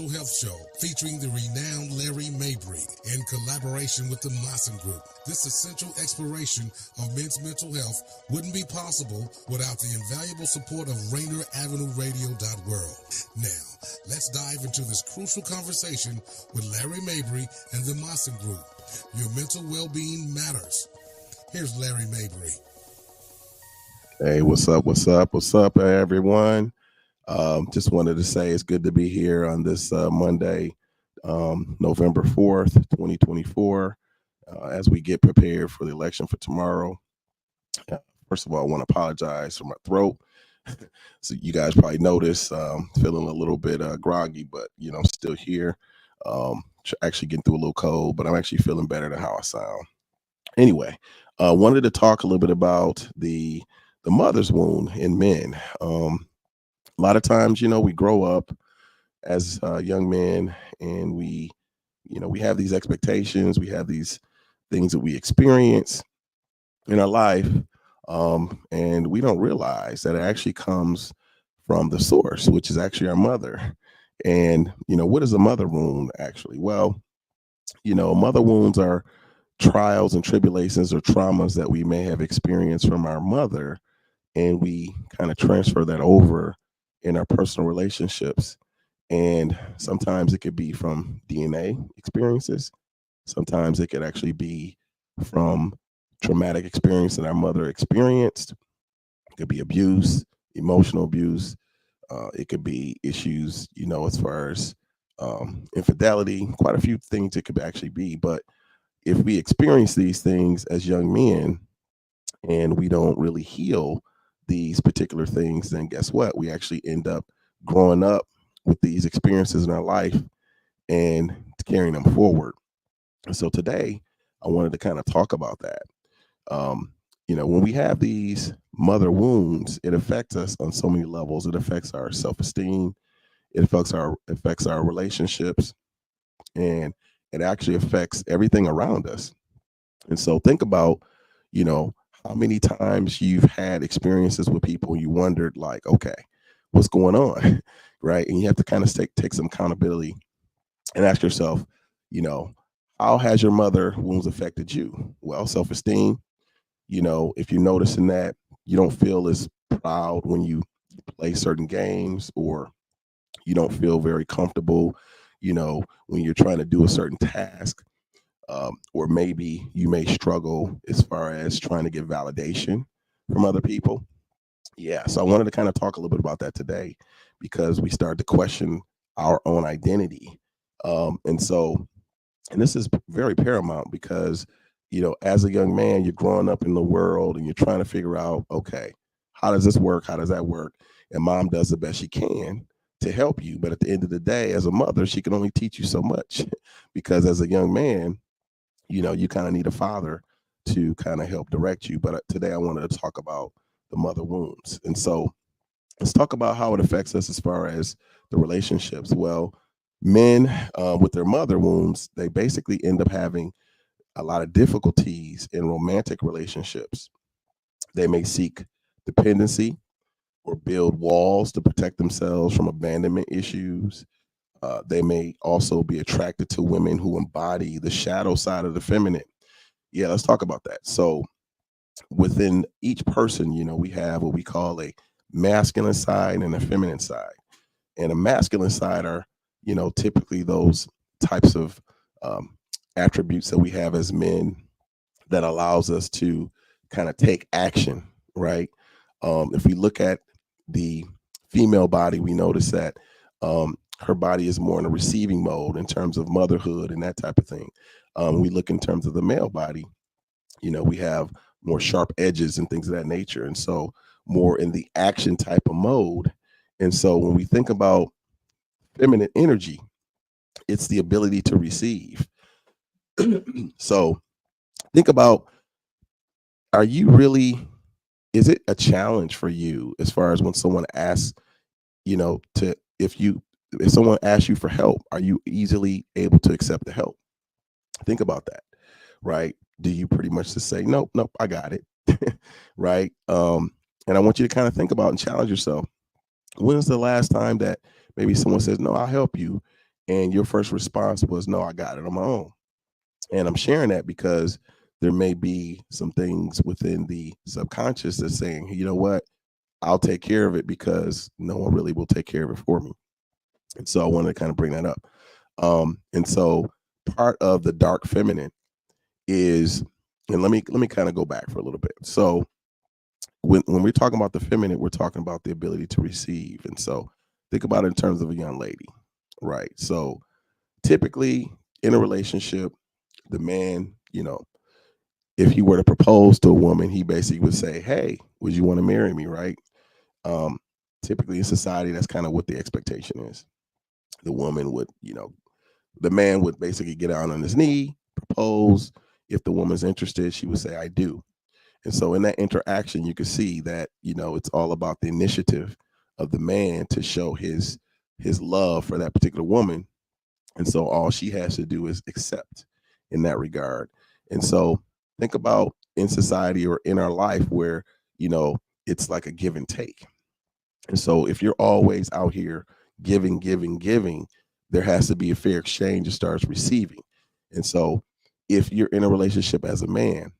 Mental Health Show featuring the renowned Larry Mabry in collaboration with the Maassen Group. This essential exploration of men's mental health wouldn't be possible without the invaluable support of Rainier Avenue Radio World. Now, let's dive into this crucial conversation with Larry Mabry and the Maassen Group. Your mental well-being matters. Here's Larry Mabry. Hey, what's up, everyone? Just wanted to say it's good to be here on this Monday, November 4th, 2024, as we get prepared for the election for tomorrow. First of all, I want to apologize for my throat. So you guys probably noticed feeling a little bit groggy, but, I'm still here. Actually getting through a little cold, but I'm actually feeling better than how I sound. Anyway, wanted to talk a little bit about the mother's wound in men. A lot of times, we grow up as young men and we have these expectations, we have these things that we experience in our life, and we don't realize that it actually comes from the source, which is actually our mother. And, what is a mother wound actually? Well, mother wounds are trials and tribulations or traumas that we may have experienced from our mother, and we kind of transfer that over in our personal relationships. And sometimes it could be from DNA experiences. Sometimes it could actually be from traumatic experience that our mother experienced. It could be abuse, emotional abuse. It could be issues, as far as infidelity, quite a few things it could actually be. But if we experience these things as young men and we don't really heal these particular things, then guess what? We actually end up growing up with these experiences in our life and carrying them forward. And so today I wanted to kind of talk about that. When we have these mother wounds, it affects us on so many levels. It affects our self-esteem. It affects our relationships, and it actually affects everything around us. And so think about, how many times you've had experiences with people and you wondered, like, okay, what's going on? Right. And you have to kind of take some accountability and ask yourself, how has your mother wounds affected you? Well, self-esteem, if you're noticing that you don't feel as proud when you play certain games, or you don't feel very comfortable, when you're trying to do a certain task, or maybe you may struggle as far as trying to get validation from other people. Yeah, so I wanted to kind of talk a little bit about that today, because we start to question our own identity. And this is very paramount because, as a young man, you're growing up in the world and you're trying to figure out, okay, how does this work? How does that work? And mom does the best she can to help you. But at the end of the day, as a mother, she can only teach you so much because as a young man, you kind of need a father to kind of help direct you. But today I wanted to talk about the mother wounds. And so let's talk about how it affects us as far as the relationships. Well, men with their mother wounds, they basically end up having a lot of difficulties in romantic relationships. They may seek dependency or build walls to protect themselves from abandonment issues. They may also be attracted to women who embody the shadow side of the feminine. Yeah, let's talk about that. So within each person, we have what we call a masculine side and a feminine side. And a masculine side are, typically those types of attributes that we have as men that allows us to kind of take action, right? If we look at the female body, we notice that her body is more in a receiving mode in terms of motherhood and that type of thing. We look in terms of the male body, we have more sharp edges and things of that nature. And so more in the action type of mode. And so when we think about feminine energy, it's the ability to receive. So think about, is it a challenge for you as far as when someone asks, if someone asks you for help, are you easily able to accept the help? Think about that, right? Do you pretty much just say, nope, I got it, right? And I want you to kind of think about and challenge yourself. When is the last time that maybe someone says, no, I'll help you, And your first response was, no, I got it on my own. And I'm sharing that because there may be some things within the subconscious that's saying, you know what, I'll take care of it because no one really will take care of it for me. And so I wanted to kind of bring that up. And so part of the dark feminine is, and let me kind of go back for a little bit. So when we're talking about the feminine, we're talking about the ability to receive. And so think about it in terms of a young lady, right? So typically in a relationship, the man, if he were to propose to a woman, he basically would say, hey, would you want to marry me, right? Um, Typically in society, that's kind of what the expectation is. The woman would, the man would basically get down on his knee, propose. If the woman's interested, she would say, I do. And so in that interaction, you can see that, it's all about the initiative of the man to show his love for that particular woman. And so all she has to do is accept in that regard. And so think about in society or in our life where, it's like a give and take. And so if you're always out here giving, giving, giving, there has to be a fair exchange as far as receiving. And so if you're in a relationship as a man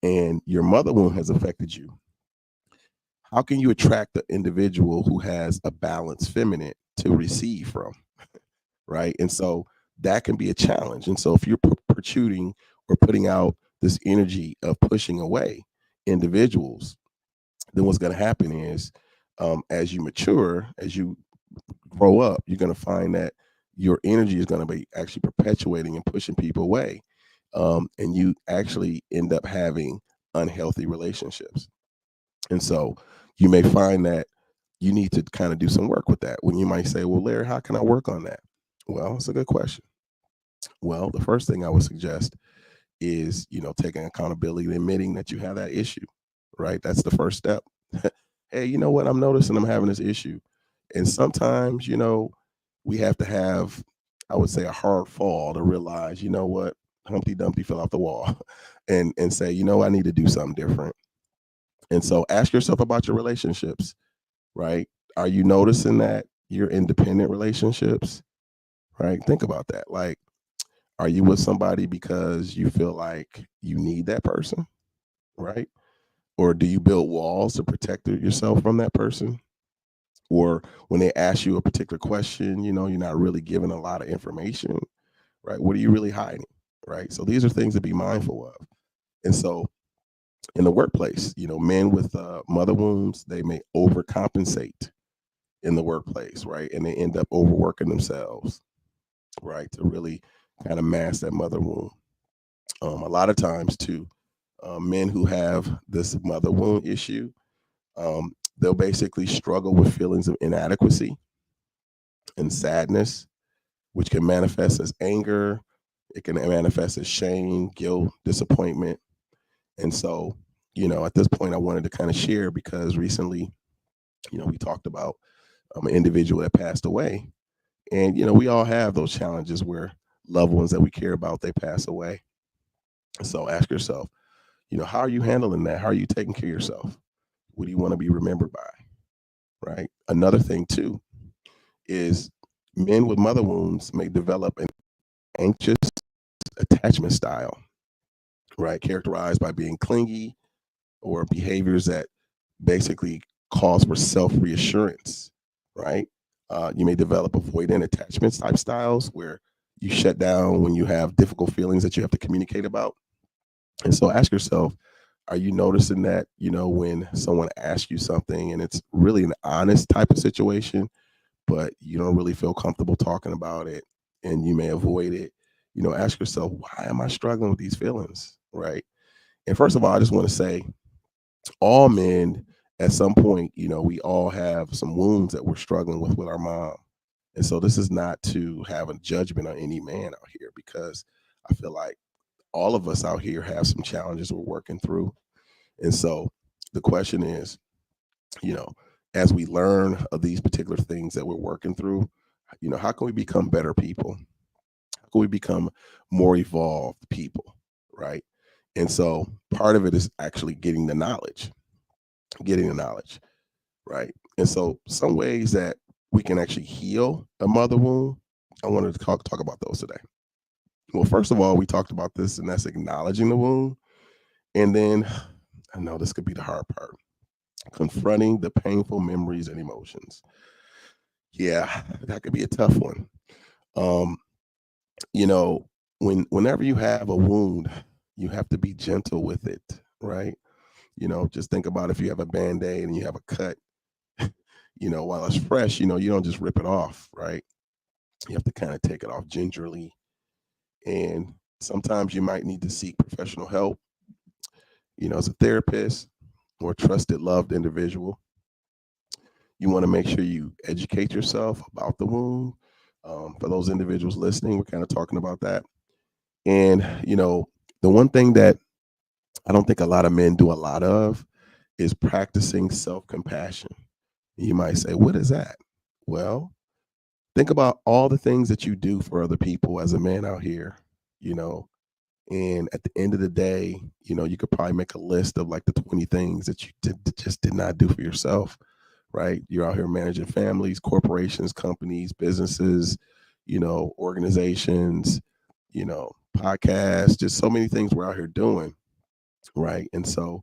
and your mother wound has affected you, how can you attract the individual who has a balanced feminine to receive from? Right. And so that can be a challenge. And so if you're protruding or putting out this energy of pushing away individuals, then what's going to happen is as you mature, as you grow up, you're going to find that your energy is going to be actually perpetuating and pushing people away. And you actually end up having unhealthy relationships. And so you may find that you need to kind of do some work with that. When you might say, well, Larry, how can I work on that? Well, it's a good question. Well, the first thing I would suggest is, taking accountability and admitting that you have that issue, right? That's the first step. Hey, you know what? I'm noticing I'm having this issue. And sometimes, we have to have, I would say, a hard fall to realize, you know what? Humpty Dumpty fell off the wall and say, I need to do something different. And so ask yourself about your relationships, right? Are you noticing that you're independent relationships, right? Think about that. Like, are you with somebody because you feel like you need that person, right? Or do you build walls to protect yourself from that person? Or when they ask you a particular question, you're not really giving a lot of information, right? What are you really hiding, right? So these are things to be mindful of. And so in the workplace, men with mother wounds, they may overcompensate in the workplace, right? And they end up overworking themselves, right? To really kind of mask that mother wound. A lot of times too, men who have this mother wound issue, they'll basically struggle with feelings of inadequacy and sadness, which can manifest as anger. It can manifest as shame, guilt, disappointment. And so, at this point, I wanted to kind of share because recently, we talked about an individual that passed away. And, we all have those challenges where loved ones that we care about, they pass away. So ask yourself, how are you handling that? How are you taking care of yourself? What do you want to be remembered by? Right. Another thing, too, is men with mother wounds may develop an anxious attachment style, right? Characterized by being clingy or behaviors that basically cause for self reassurance, right? You may develop avoidant attachment type styles where you shut down when you have difficult feelings that you have to communicate about. And so ask yourself, are you noticing that, when someone asks you something and it's really an honest type of situation, but you don't really feel comfortable talking about it and you may avoid it, ask yourself, why am I struggling with these feelings? Right. And first of all, I just want to say all men at some point, we all have some wounds that we're struggling with our mom. And so this is not to have a judgment on any man out here because I feel like all of us out here have some challenges we're working through. And so the question is, you know, as we learn of these particular things that we're working through, how can we become better people? How can we become more evolved people? Right. And so part of it is actually getting the knowledge. Right. And so some ways that we can actually heal a mother wound I wanted to talk about those today. Well, first of all, we talked about this, and that's acknowledging the wound. And then I know this could be the hard part, confronting the painful memories and emotions. Yeah, that could be a tough one. Um, you know, whenever you have a wound, you have to be gentle with it, right? Just think about if you have a band-aid and you have a cut, while it's fresh, you don't just rip it off, right? You have to kind of take it off gingerly. And sometimes you might need to seek professional help, as a therapist or trusted, loved individual. You want to make sure you educate yourself about the wound. For those individuals listening, we're kind of talking about that. And, the one thing that I don't think a lot of men do a lot of is practicing self compassion. You might say, what is that? Well, think about all the things that you do for other people as a man out here, you know, and at the end of the day, you could probably make a list of like the 20 things that you just did not do for yourself, right? You're out here managing families, corporations, companies, businesses, organizations, podcasts, just so many things we're out here doing, right? And so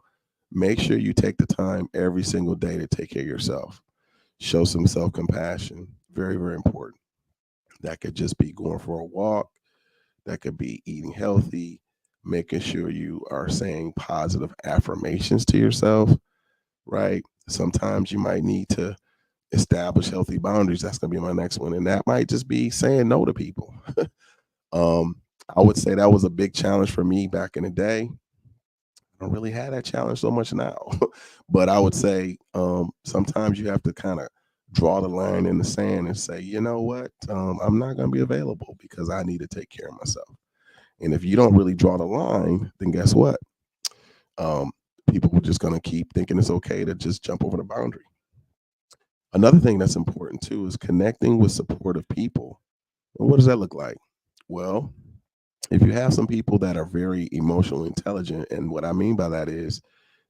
make sure you take the time every single day to take care of yourself. Show some self compassion. Very, very important. That could just be going for a walk. That could be eating healthy, making sure you are saying positive affirmations to yourself, right? Sometimes you might need to establish healthy boundaries. That's going to be my next one. And that might just be saying no to people. um, I would say that was a big challenge for me back in the day. I don't really have that challenge so much now. But I would say sometimes you have to kind of draw the line in the sand and say, you know what, I'm not going to be available because I need to take care of myself. And if you don't really draw the line, then guess what? Um, People are just going to keep thinking it's okay to just jump over the boundary. Another thing that's important too is connecting with supportive people. And what does that look like? Well, if you have some people that are very emotionally intelligent, and what I mean by that is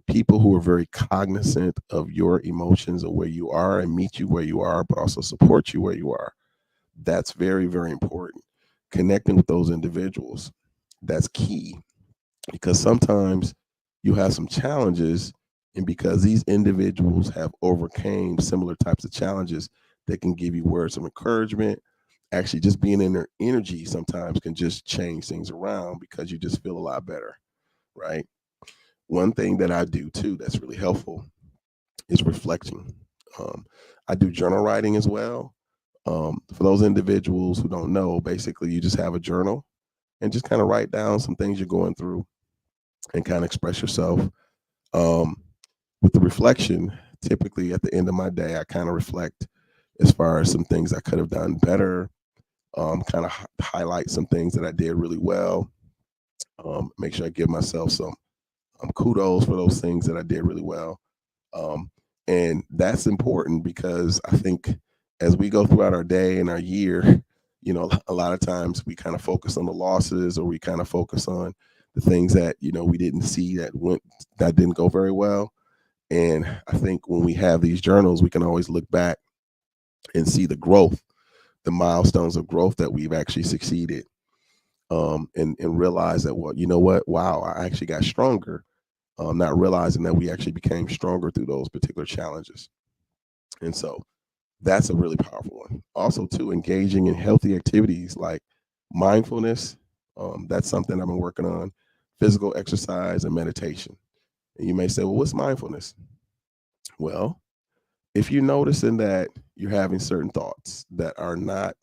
people who are very cognizant of your emotions and where you are and meet you where you are, but also support you where you are. That's very, very important. Connecting with those individuals, that's key because sometimes you have some challenges, and because these individuals have overcame similar types of challenges, they can give you words of encouragement. Actually, just being in their energy sometimes can just change things around because you just feel a lot better, right? One thing that I do too that's really helpful is reflecting. Um, I do journal writing as well. For those individuals who don't know, basically you just have a journal and just kind of write down some things you're going through and kind of express yourself. Um, with the reflection, typically at the end of my day, I kind of reflect as far as some things I could have done better, kind of highlight some things that I did really well, make sure I give myself some kudos for those things that I did really well. Um, and that's important because I think as we go throughout our day and our year, a lot of times we kind of focus on the losses or we kind of focus on the things that, we didn't see that didn't go very well. And I think when we have these journals, we can always look back and see the growth, the milestones of growth that we've actually succeeded. And realize that, well, you know what? Wow, I actually got stronger. Not realizing that we actually became stronger through those particular challenges. And so that's a really powerful one. Also, too, engaging in healthy activities like mindfulness. That's something I've been working on, physical exercise and meditation. And you may say, well, what's mindfulness? Well, if you're noticing that you're having certain thoughts that are not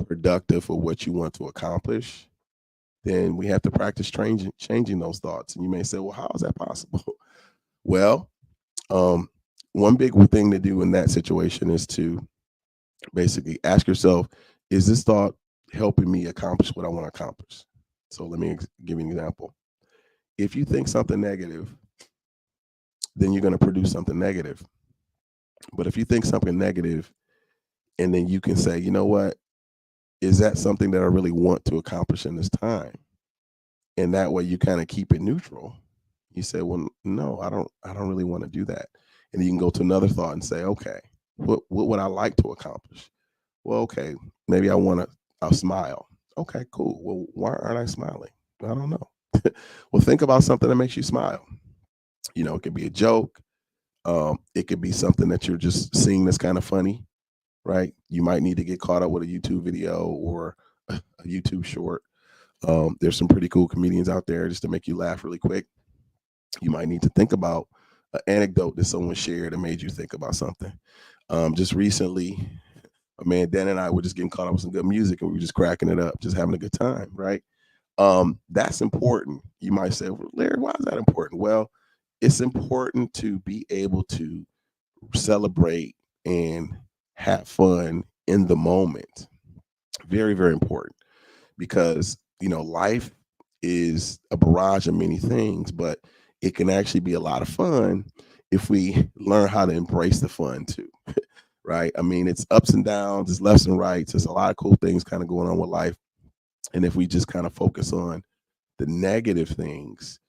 productive for what you want to accomplish, then we have to practice changing those thoughts. And you may say, well, how is that possible? Well, um, one big thing to do in that situation is to basically ask yourself, is this thought helping me accomplish what I want to accomplish? So let me give you an example. If you think something negative, then you're going to produce something negative. But if you think something negative and then you can say, you know what, is that something that I really want to accomplish in this time? And that way you kind of keep it neutral. You say, well, no, I don't really want to do that. And you can go to another thought and say, okay, what would I like to accomplish? Well, okay, maybe I'll smile. Okay, cool. Well, why aren't I smiling? I don't know. Well, think about something that makes you smile. It could be a joke. It could be something that you're just seeing that's kind of funny, right? You might need to get caught up with a YouTube video or a YouTube short. There's some pretty cool comedians out there just to make you laugh really quick. You might need to think about an anecdote that someone shared and made you think about something. Just recently, man, Dan and I were just getting caught up with some good music and we were just cracking it up, just having a good time, right? That's important. You might say, well, Larry, why is that important? Well, it's important to be able to celebrate and have fun in the moment. Very, very important because, life is a barrage of many things, but it can actually be a lot of fun if we learn how to embrace the fun too. Right? I mean, it's ups and downs, it's lefts and rights. There's a lot of cool things kind of going on with life. And if we just kind of focus on the negative things,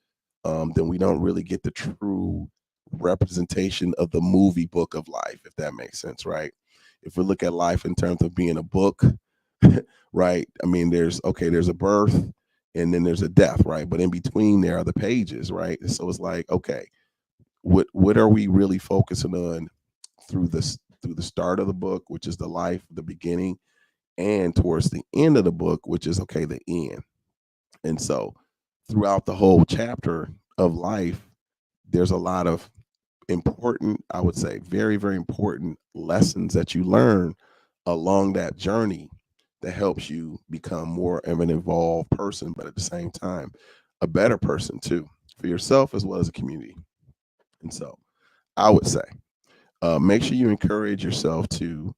then we don't really get the true representation of the movie book of life, if that makes sense, right? If we look at life in terms of being a book, right? I mean, there's a birth and then there's a death, right? But in between there are the pages, right? So it's like, okay, what are we really focusing on through the start of the book, which is the life, the beginning, and towards the end of the book, which is okay, the end. And so throughout the whole chapter of life, there's a lot of important, I would say, very, very important lessons that you learn along that journey that helps you become more of an involved person, but at the same time, a better person too, for yourself as well as a community. And so I would say, make sure you encourage yourself to,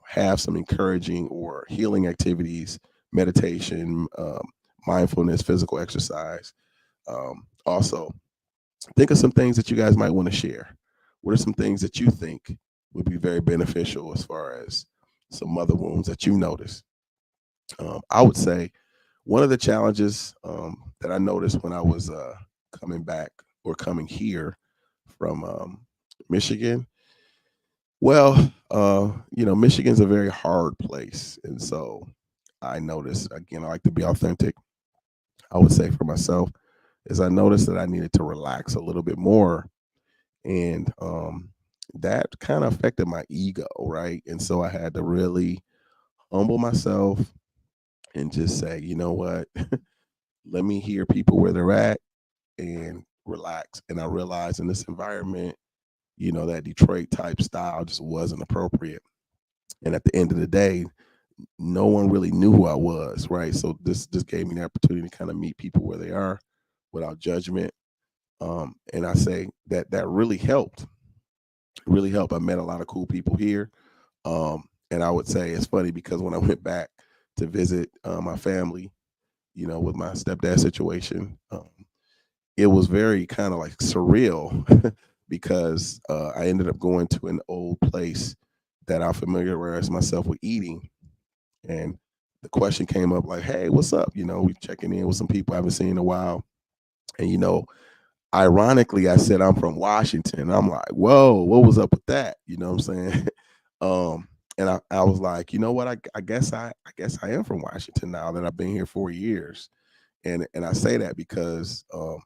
have some encouraging or healing activities, meditation, mindfulness, physical exercise. Also, think of some things that you guys might want to share. What are some things that you think would be very beneficial as far as some mother wounds that you notice? I would say one of the challenges that I noticed when I was coming back or coming here from Michigan. Well, Michigan's a very hard place. And so I noticed, again, I like to be authentic. I would say for myself, is I noticed that I needed to relax a little bit more. And that kind of affected my ego, right? And so I had to really humble myself and just say, you know what? Let me hear people where they're at and relax. And I realized in this environment, that Detroit type style just wasn't appropriate. And at the end of the day, no one really knew who I was, right? So this just gave me the opportunity to kind of meet people where they are without judgment. And I say that really helped. Really helped. I met a lot of cool people here. And I would say it's funny because when I went back to visit my family, with my stepdad situation, it was very kind of like surreal because I ended up going to an old place that I familiarized myself with eating. And the question came up like, hey, what's up? We checking in with some people I haven't seen in a while. And, ironically, I said I'm from Washington. I'm like, whoa, what was up with that? You know what I'm saying? And I was like, you know what? I guess I am from Washington now that I've been here 4 years. And I say that because I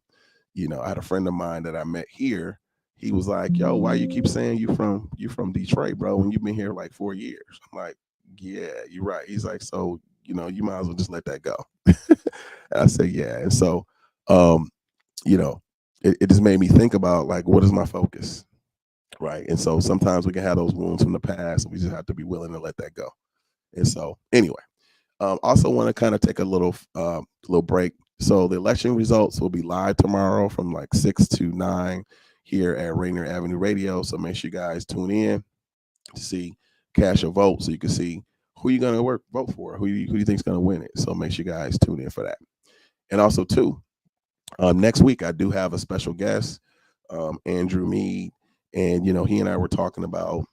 had a friend of mine that I met here. He was like, yo, why you keep saying you from Detroit, bro, when you've been here like 4 years? I'm like, yeah, you're right. He's like, so, you might as well just let that go. And I said, yeah. And so, you know, it just made me think about like, what is my focus? Right. And so sometimes we can have those wounds from the past. And we just have to be willing to let that go. And so anyway, also want to kind of take a little break. So the election results will be live tomorrow from like 6 to 9 here at Rainier Avenue Radio. So make sure you guys tune in to see, cast your vote so you can see who you're going to vote for, who you think is going to win it. So make sure you guys tune in for that. And also too, next week I do have a special guest, Andrew Mead, and he and I were talking about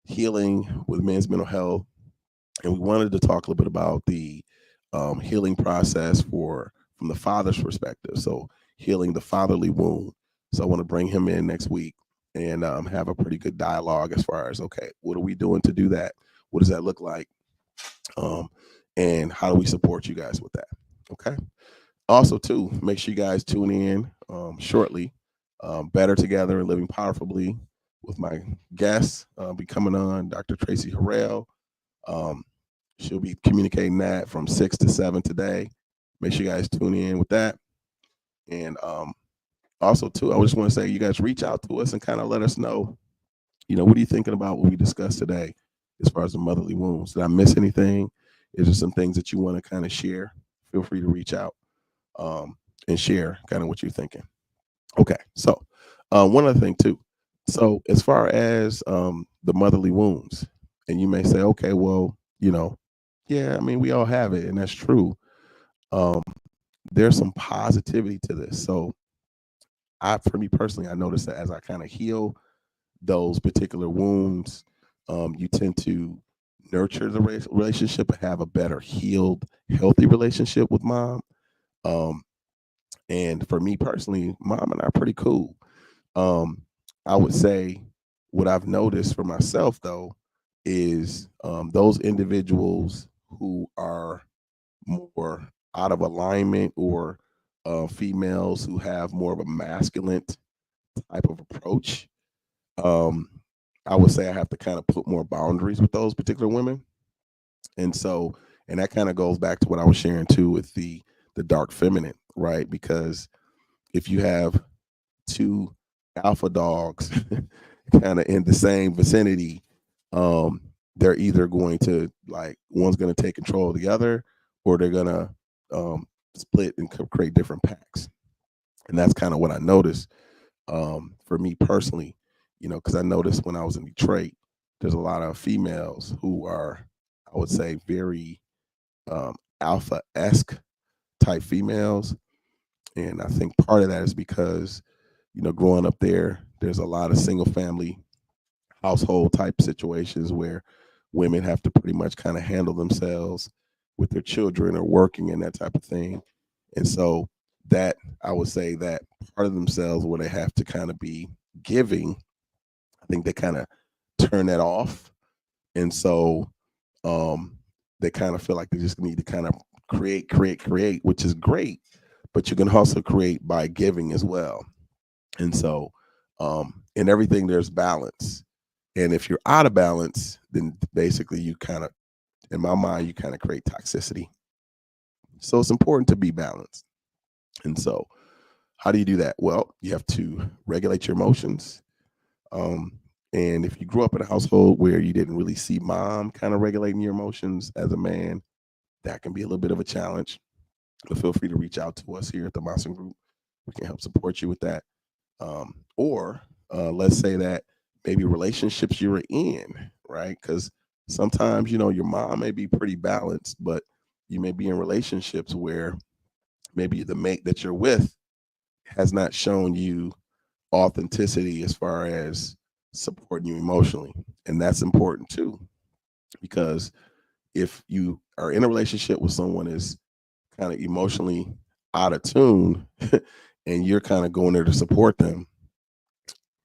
healing with men's mental health, and we wanted to talk a little bit about the healing process from the father's perspective. So healing the fatherly wound. So I want to bring him in next week and have a pretty good dialogue as far as, okay, what are we doing to do that? What does that look like? And how do we support you guys with that? Okay. Also, too, make sure you guys tune in shortly. Better Together and Living Powerfully with my guest be coming on, Dr. Tracy Harrell. Um, she'll be communicating that from 6 to 7 today. Make sure you guys tune in with that. And also, too, I just want to say you guys reach out to us and kind of let us know, what are you thinking about what we discussed today as far as the motherly wounds? Did I miss anything? Is there some things that you want to kind of share? Feel free to reach out and share kind of what you're thinking. Okay, so one other thing too. So as far as the motherly wounds, and you may say, okay, well, yeah, I mean, we all have it, and that's true. Um, there's some positivity to this. So for me personally, I noticed that as I kind of heal those particular wounds, you tend to nurture the relationship and have a better healed, healthy relationship with mom. And for me personally, mom and I are pretty cool. I would say what I've noticed for myself though is those individuals who are more out of alignment or females who have more of a masculine type of approach. I would say I have to kind of put more boundaries with those particular women. And that kind of goes back to what I was sharing too with the dark feminine, right? Because if you have two alpha dogs kind of in the same vicinity, they're either going to one's going to take control of the other, or they're going to split and create different packs. And that's kind of what I noticed for me personally, because I noticed when I was in Detroit, there's a lot of females who are, I would say, very alpha-esque type females. And I think part of that is because, growing up there's a lot of single family household type situations where women have to pretty much kind of handle themselves with their children or working and that type of thing. And so that, I would say, that part of themselves where they have to kind of be giving, I think they kind of turn that off. And so they kind of feel like they just need to kind of create, which is great, but you can also create by giving as well. And so in everything, there's balance. And if you're out of balance, then basically you kind of, in my mind, you kind of create toxicity. So it's important to be balanced. And so how do you do that? Well, you have to regulate your emotions. And if you grew up in a household where you didn't really see mom kind of regulating your emotions as a man, that can be a little bit of a challenge. But feel free to reach out to us here at the Maassen Group. We can help support you with that. Or let's say that maybe relationships you're in, right? Because sometimes, your mom may be pretty balanced, but you may be in relationships where maybe the mate that you're with has not shown you authenticity as far as supporting you emotionally. And that's important too, because if you are in a relationship with someone is kind of emotionally out of tune and you're kind of going there to support them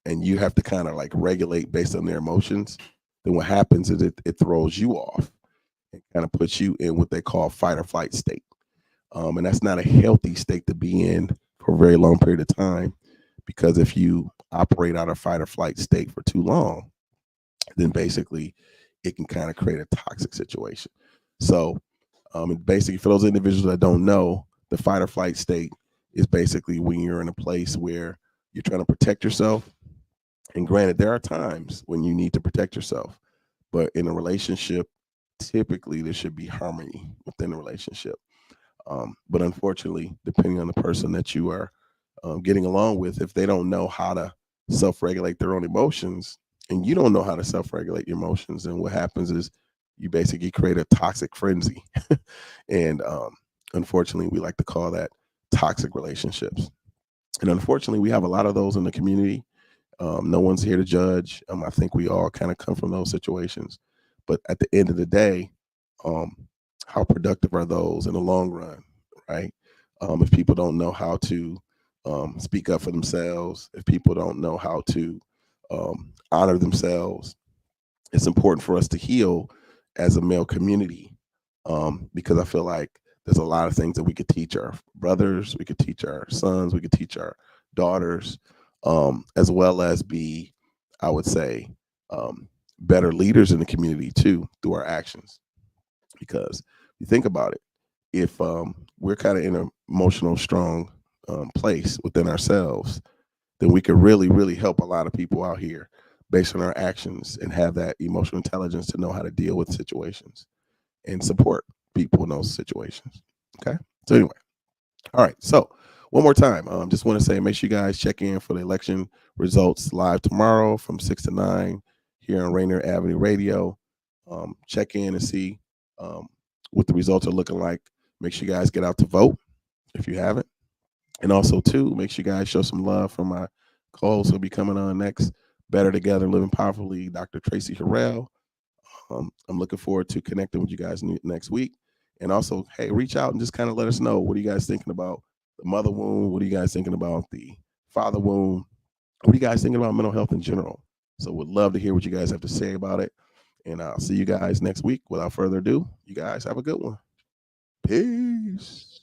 and you have to kind of regulate based on their emotions, then what happens is it throws you off and kind of puts you in what they call fight or flight state. And that's not a healthy state to be in for a very long period of time, because if you operate out of fight or flight state for too long, then basically it can kind of create a toxic situation. So basically, for those individuals that don't know, the fight or flight state is basically when you're in a place where you're trying to protect yourself. And granted, there are times when you need to protect yourself, but in a relationship, typically there should be harmony within the relationship. But unfortunately, depending on the person that you are getting along with, if they don't know how to self-regulate their own emotions, and you don't know how to self-regulate your emotions, then what happens is you basically create a toxic frenzy. And unfortunately, we like to call that toxic relationships. And unfortunately, we have a lot of those in the community. No one's here to judge. I think we all kind of come from those situations. But at the end of the day, how productive are those in the long run, right? If people don't know how to speak up for themselves, if people don't know how to honor themselves, it's important for us to heal as a male community, because I feel like there's a lot of things that we could teach our brothers, we could teach our sons, we could teach our daughters, as well as be, I would say, better leaders in the community too through our actions. Because you think about it, if we're kind of in an emotional strong place within ourselves, then we could really, really help a lot of people out here based on our actions and have that emotional intelligence to know how to deal with situations and support people in those situations. Okay. So anyway, all right. So one more time, just want to say, make sure you guys check in for the election results live tomorrow from 6 to 9 here on Rainier Avenue Radio. Check in and see what the results are looking like. Make sure you guys get out to vote if you haven't. And also, too, make sure you guys show some love for my co-host who'll be coming on next, Better Together, Living Powerfully, Dr. Tracy Harrell. I'm looking forward to connecting with you guys next week. And also, hey, reach out and just kind of let us know, what are you guys thinking about the mother wound? What are you guys thinking about the father wound? What are you guys thinking about mental health in general? So would love to hear what you guys have to say about it. And I'll see you guys next week. Without further ado, you guys have a good one. Peace.